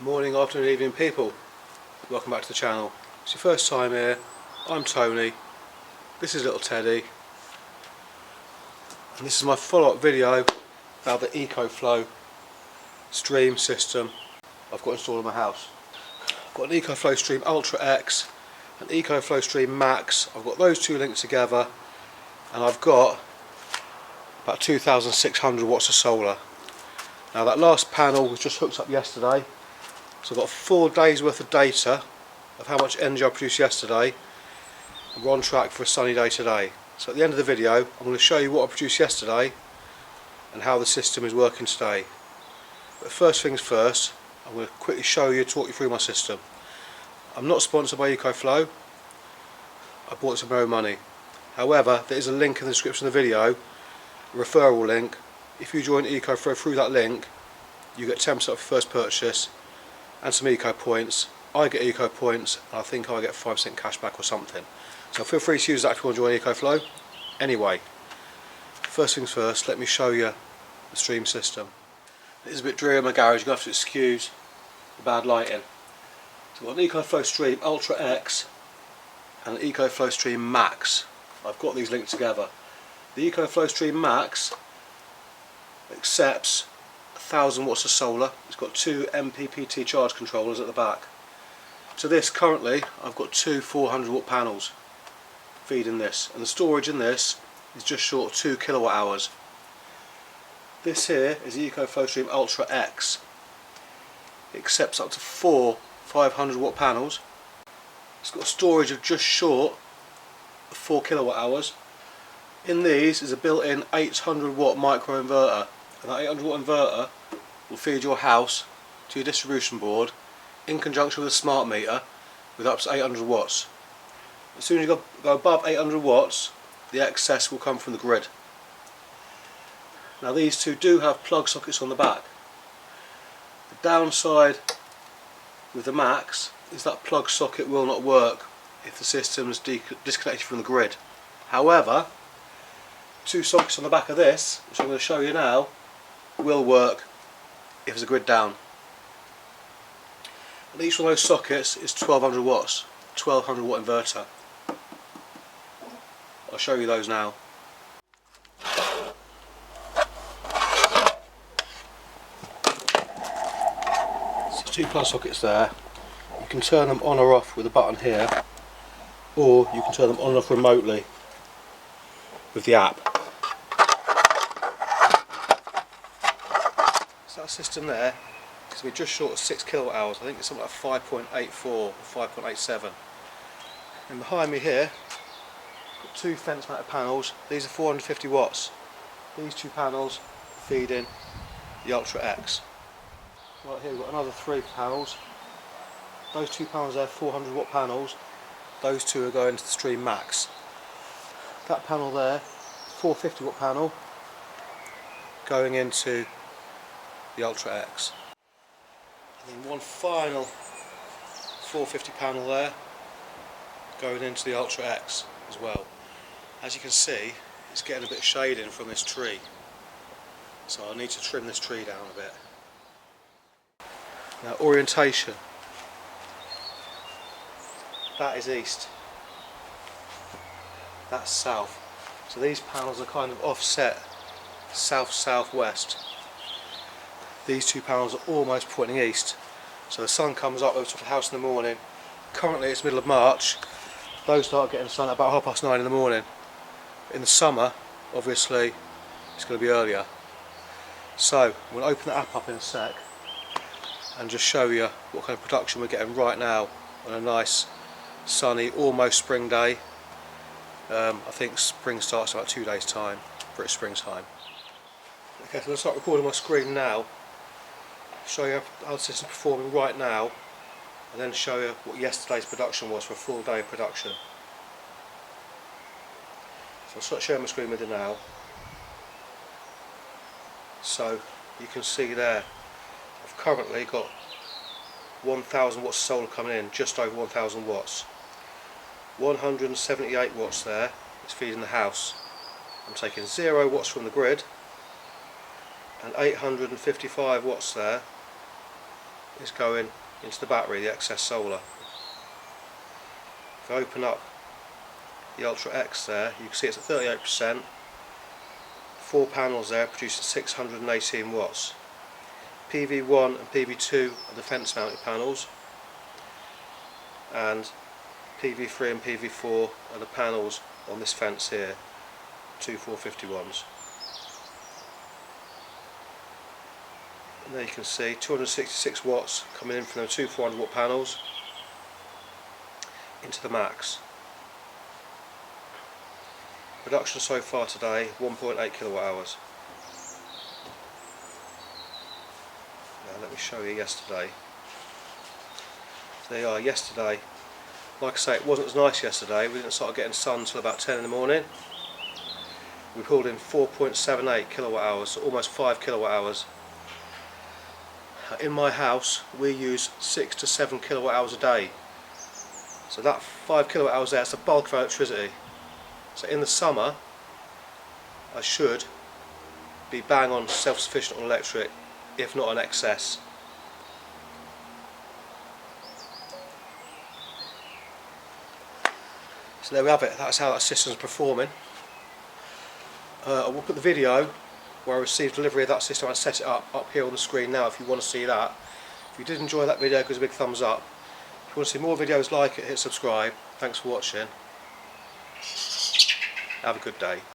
Morning, afternoon, evening people, welcome back to the channel. It's your first time here, I'm Tony, this is little Teddy, and this is my follow-up video about the Ecoflow Stream system I've got installed in my house. I've got an Ecoflow Stream Ultra X and Ecoflow Stream Max. I've got those two linked together and I've got about 2,600 watts of solar. Now that last panel was just hooked up yesterday, so I've got 4 days worth of data of how much energy I produced yesterday, and we're on track for a sunny day today. So at the end of the video I'm going to show you what I produced yesterday and how the system is working today. But first things first, I'm going to quickly talk you through my system. I'm not sponsored by Ecoflow, I bought this with my own money. However, there is a link in the description of the video, a referral link. If you join Ecoflow through that link, you get 10% off your first purchase and some eco points. I get eco points and I think I get 5% cash back or something. So feel free to use that if you want to join Ecoflow. Anyway, first things first, let me show you the stream system. It is a bit dreary in my garage, you're going to have to excuse the bad lighting. So I've got an Ecoflow Stream Ultra X and an Ecoflow Stream Max. I've got these linked together. The Ecoflow Stream Max accepts 1,000 watts of solar. It's got 2 MPPT charge controllers at the back. To this currently I've got 2 400 watt panels feeding this, and the storage in this is just short of 2 kilowatt hours. This here is the Ecoflow Stream Ultra X. It accepts up to 4 500 watt panels. It's got a storage of just short of 4 kilowatt hours. In these is a built-in 800 watt micro inverter, and that 800 watt inverter will feed your house to your distribution board in conjunction with a smart meter with up to 800 watts. As soon as you go above 800 watts, the excess will come from the grid. Now these two do have plug sockets on the back. The downside with the Max is that plug socket will not work if the system is disconnected from the grid. However, 2 sockets on the back of this, which I'm going to show you now, will work if there's a grid down. And each one of those sockets is 1200 watts, 1200 watt inverter. I'll show you those now. So 2 plug sockets there. You can turn them on or off with a button here, or you can turn them on and off remotely with the app. So that system there is going to be just short of 6 kilowatt hours. I think it's something like 5.84 or 5.87. And behind me here, got 2 fence mounted panels. These are 450 watts. These 2 panels feeding the Ultra X. Right here we've got another 3 panels. Those 2 panels there, 400 watt panels. Those 2 are going to the Stream Max. That panel there, 450 watt panel, going into the Ultra X. And then one final 450 panel there, going into the Ultra X as well. As you can see, it's getting a bit of shading from this tree, so I need to trim this tree down a bit. Now orientation, that is east, that's south. So these panels are kind of offset south-southwest. These 2 panels are almost pointing east. So the sun comes up over top of the house in the morning. Currently it's middle of March. Those start getting sun at about 9:30 in the morning. In the summer, obviously, it's going to be earlier. So I'm going to open the app up in a sec and just show you what kind of production we're getting right now on a nice sunny, almost spring day. I think spring starts in about 2 days time, for it's springtime. Okay, so I'm going to start recording my screen now, show you how the system's performing right now, and then show you what yesterday's production was for a full day of production. So I'll start sharing my screen with you now. So you can see there, I've currently got 1,000 watts of solar coming in, just over 1,000 watts. 178 watts there is feeding the house. I'm taking 0 watts from the grid, and 855 watts there is going into the battery, the excess solar. If I open up the Ultra X there, you can see it's at 38%. 4 panels there producing 618 watts. PV1 and PV2 are the fence mounted panels, and PV3 and PV4 are the panels on this fence here, two 450-ones. And there you can see 266 watts coming in from the two 400-watt panels into the Max. Production so far today 1.8 kilowatt hours. Now let me show you yesterday. There you are, yesterday. Like I say, it wasn't as nice yesterday. We didn't start getting sun until about 10 in the morning. We pulled in 4.78 kilowatt hours, so almost 5 kilowatt hours. In my house we use 6 to 7 kilowatt hours a day. So that 5 kilowatt hours there, that's the bulk of electricity. So in the summer I should be bang on self-sufficient on electric, if not on excess. So there we have it, that's how that system is performing. I will put the video where I received delivery of that system and set it up here on the screen now if you want to see that. If you did enjoy that video, give us a big thumbs up. If you want to see more videos like it, hit subscribe. Thanks for watching. Have a good day.